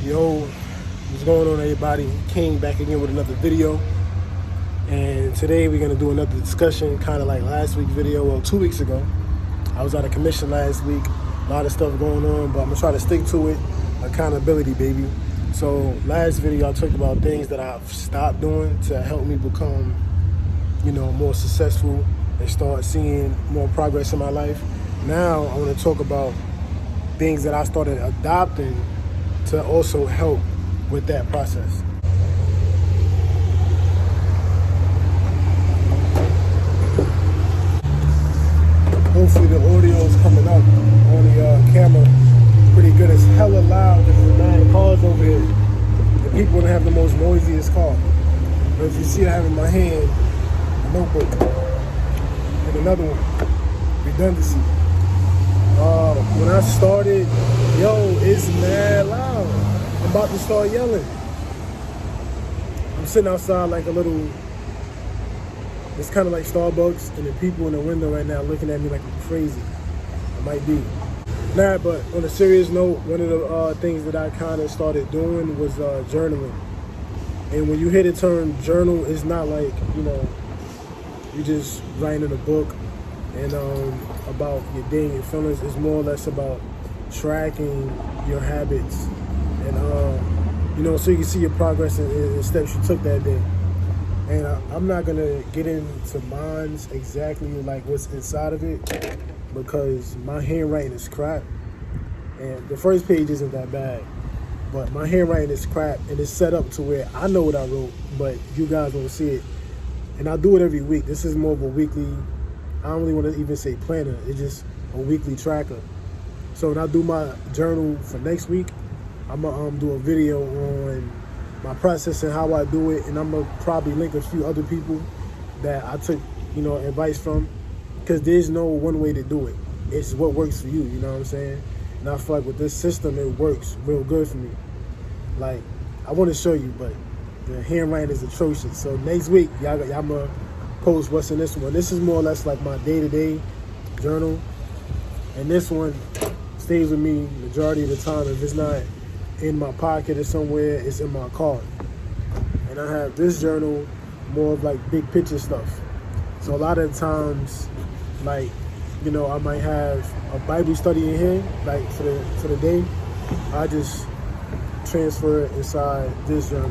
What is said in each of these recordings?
Yo, what's going on, everybody? King back again with another video. And today we're going to do another discussion, kind of like last week's video, well, 2 weeks ago. I was out of commission last week, a lot of stuff going on, but I'm going to try to stick to it. Accountability, baby. So last video I talked about things that I've stopped doing to help me become, more successful and start seeing more progress in my life. Now I want to talk about things that I started adopting to also help with that process. Hopefully the audio is coming up on the camera pretty good. It's hella loud. There's 9 cars over here. The people don't have the most noisiest car. But if you see I have in my hand a notebook and another one, redundancy. When I started, it's mad loud. I'm about to start yelling. I'm sitting outside like a little, it's kind of like Starbucks, and the people in the window right now looking at me like I'm crazy. I might be. Nah, but on a serious note, one of the things that I kind of started doing was journaling. And when you hear the term journal, it's not like, you just writing in a book and about your day and your feelings. It's more or less about tracking your habits and so you can see your progress and steps you took that day. And I'm not gonna get into mine's exactly like what's inside of it, because my handwriting is crap, and the first page isn't that bad, but my handwriting is crap, and it's set up to where I know what I wrote, but you guys won't see it. And I do it every week. This is more of a weekly, I don't really want to even say planner, it's just a weekly tracker. So when I do my journal for next week, I'm gonna do a video on my process and how I do it, and I'm gonna probably link a few other people that I took, advice from, because there's no one way to do it. It's what works for you, you know what I'm saying? And I feel like with this system, it works real good for me. Like, I want to show you, but the handwriting is atrocious. So next week, y'all gonna post what's in this one. This is more or less like my day-to-day journal, and this one stays with me majority of the time. If it's not in my pocket or somewhere, it's in my car. And I have this journal more of like big picture stuff. So a lot of times, like, I might have a Bible study in here, like for the day. I just transfer it inside this journal.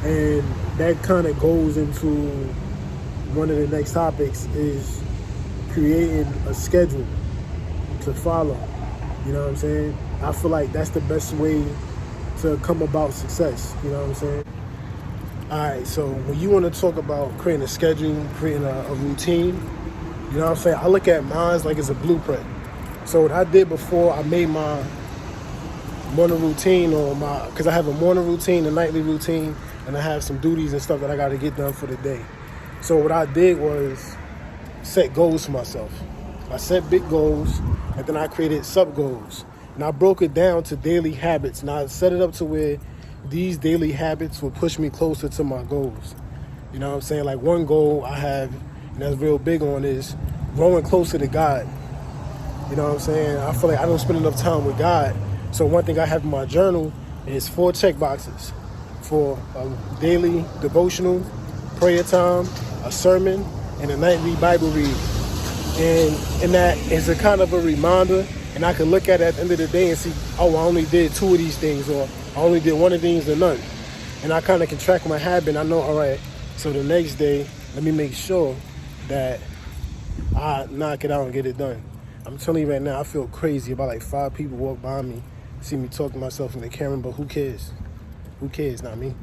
And that kind of goes into one of the next topics, is creating a schedule to follow. You know what I'm saying? I feel like that's the best way to come about success. You know what I'm saying? All right, so when you want to talk about creating a schedule, creating a routine, you know what I'm saying? I look at mine like it's a blueprint. So what I did before I made my morning routine, because I have a morning routine, a nightly routine, and I have some duties and stuff that I got to get done for the day. So what I did was set goals for myself. I set big goals, and then I created sub-goals. And I broke it down to daily habits. And I set it up to where these daily habits will push me closer to my goals. You know what I'm saying? Like, one goal I have, and that's real big on, is growing closer to God. You know what I'm saying? I feel like I don't spend enough time with God. So one thing I have in my journal is 4 check boxes for a daily devotional, prayer time, a sermon, and a nightly Bible read. And that is a kind of a reminder, and I can look at it at the end of the day and see, I only did 2 of these things, or I only did 1 of these or none. And I kind of can track my habit. I know, all right, so the next day, let me make sure that I knock it out and get it done. I'm telling you right now, I feel crazy. About like 5 people walk by me, see me talk to myself in the camera, but who cares? Who cares? Not me.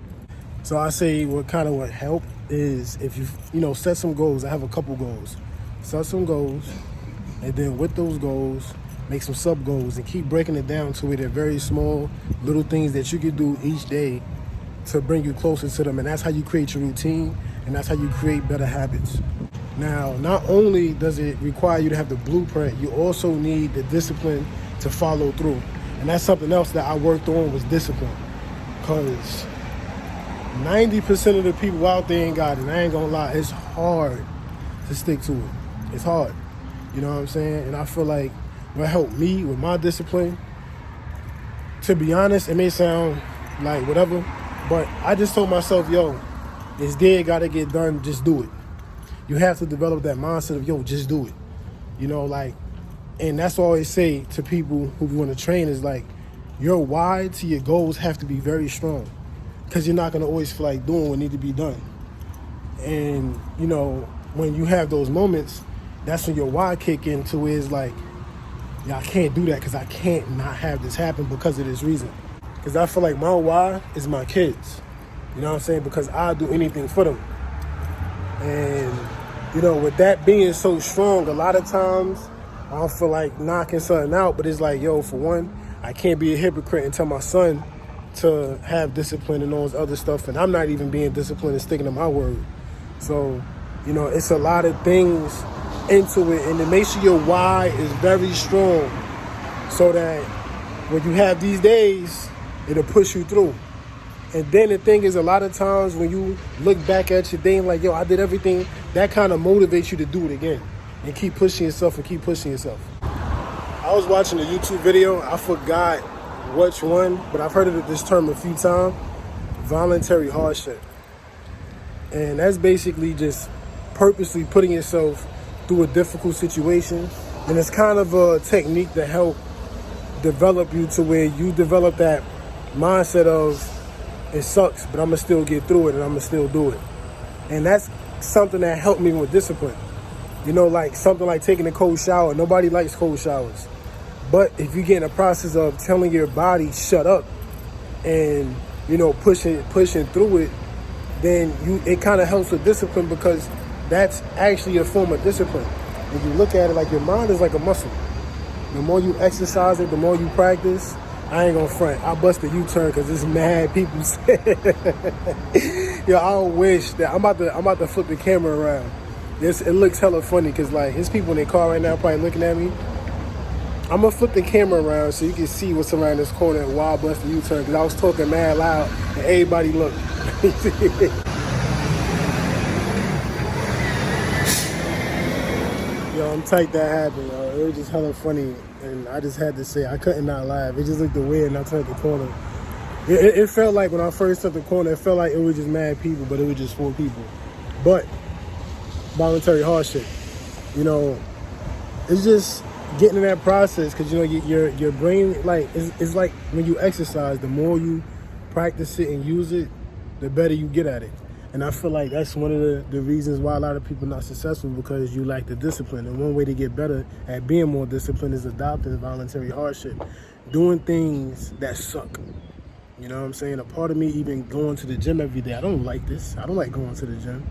So I say what would help is if you, set some goals. I have a couple goals. Set some goals, and then with those goals, make some sub-goals, and keep breaking it down to where they're very small, little things that you can do each day to bring you closer to them. And that's how you create your routine, and that's how you create better habits. Now, not only does it require you to have the blueprint, you also need the discipline to follow through. And that's something else that I worked on, was discipline. Because 90% of the people out there ain't got it. I ain't gonna lie, it's hard to stick to it. It's hard. You know what I'm saying? And I feel like what helped me with my discipline to be honest, it may sound like whatever, but I just told myself, yo, it's dead, gotta get done, just do it. You have to develop that mindset of, yo, just do it. You know, like, and that's what I always say to people who want to train is like, your why to your goals have to be very strong, because you're not going to always feel like doing what need to be done. And, you know, when you have those moments, that's when your why kick into is like, yeah, I can't do that because I can't not have this happen because of this reason. Because I feel like my why is my kids. You know what I'm saying? Because I'll do anything for them. And, you know, with that being so strong, a lot of times I don't feel like knocking something out, but it's like, yo, for one, I can't be a hypocrite and tell my son to have discipline and all this other stuff, and I'm not even being disciplined and sticking to my word. So, you know, it's a lot of things into it, and to make sure your why is very strong so that when you have these days, it'll push you through. And then the thing is, a lot of times when you look back at your day and like, yo, I did everything, that kind of motivates you to do it again and keep pushing yourself and keep pushing yourself. I was watching a YouTube video, I forgot which one, but I've heard of this term a few times, voluntary hardship. And that's basically just purposely putting yourself through a difficult situation. And it's kind of a technique to help develop you to where you develop that mindset of, it sucks, but I'm going to still get through it and I'm going to still do it. And that's something that helped me with discipline. You know, like something like taking a cold shower. Nobody likes cold showers. But if you get in the process of telling your body, shut up, and, you know, pushing through it, then it kind of helps with discipline, because that's actually a form of discipline. If you look at it, like, your mind is like a muscle. The more you exercise it, the more you practice. I ain't gonna front. I bust a U-turn because there's mad people say, yo, I wish that I'm about to flip the camera around. It looks hella funny because, like, there's people in their car right now probably looking at me. I'm gonna flip the camera around so you can see what's around this corner while I bust the U-turn, because I was talking mad loud and everybody looked. Yo, I'm tight that happened, yo. It was just hella funny, and I just had to say, I couldn't not laugh. It just looked weird, and I turned the corner. It felt like when I first took the corner, it felt like it was just mad people, but it was just 4 people. But voluntary hardship, you know, it's just getting in that process, because, you know, your brain, like, it's like when you exercise, the more you practice it and use it, the better you get at it. And I feel like that's one of the reasons why a lot of people are not successful, because you lack the discipline. And one way to get better at being more disciplined is adopting voluntary hardship, doing things that suck. You know what I'm saying? A part of me even going to the gym every day, I don't like this. I don't like going to the gym.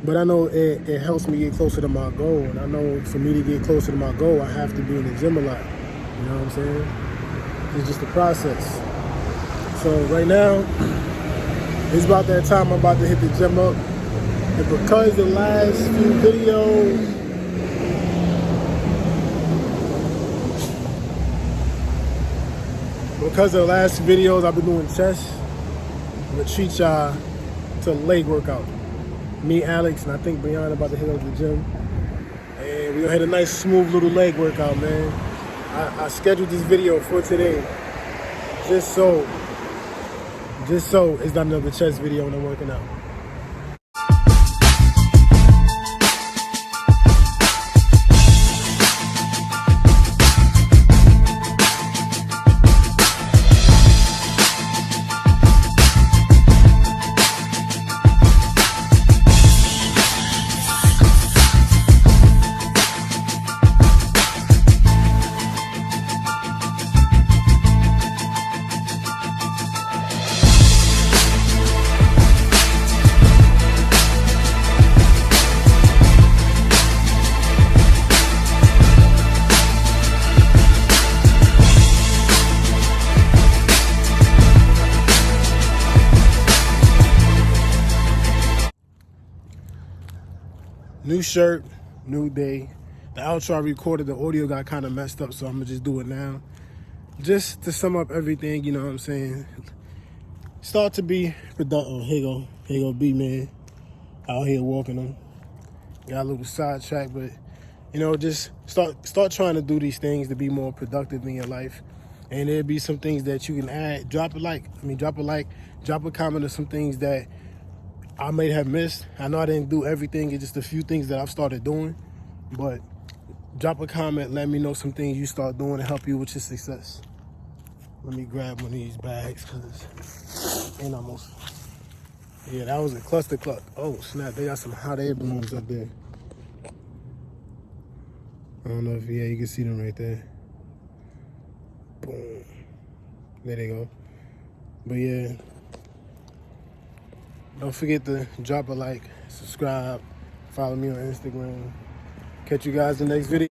But I know it helps me get closer to my goal. And I know for me to get closer to my goal, I have to be in the gym a lot. You know what I'm saying? It's just a process. So right now, it's about that time I'm about to hit the gym up. And because the last few videos, I've been doing chest, I'm gonna treat y'all to a leg workout. Me, Alex, and I think Brianna about to hit up the gym. And we're gonna hit a nice smooth little leg workout, man. I scheduled this video for today just so it's not another chest video when I'm working out. New shirt, new day. The outro I recorded, the audio got kind of messed up, so I'm gonna just do it now. Just to sum up everything, you know what I'm saying? Start to be productive. Here go B-Man. Out here walking them. Got a little sidetrack, but, you know, just start trying to do these things to be more productive in your life. And there'll be some things that you can add. Drop a like, drop a comment of some things that I may have missed. I know I didn't do everything. It's just a few things that I've started doing. But drop a comment. Let me know some things you start doing to help you with your success. Let me grab one of these bags because ain't almost. Yeah, that was a cluster cluck. Oh, snap. They got some hot air balloons up there. I don't know if, yeah, you can see them right there. Boom. There they go. But yeah, don't forget to drop a like, subscribe, follow me on Instagram. Catch you guys in the next video.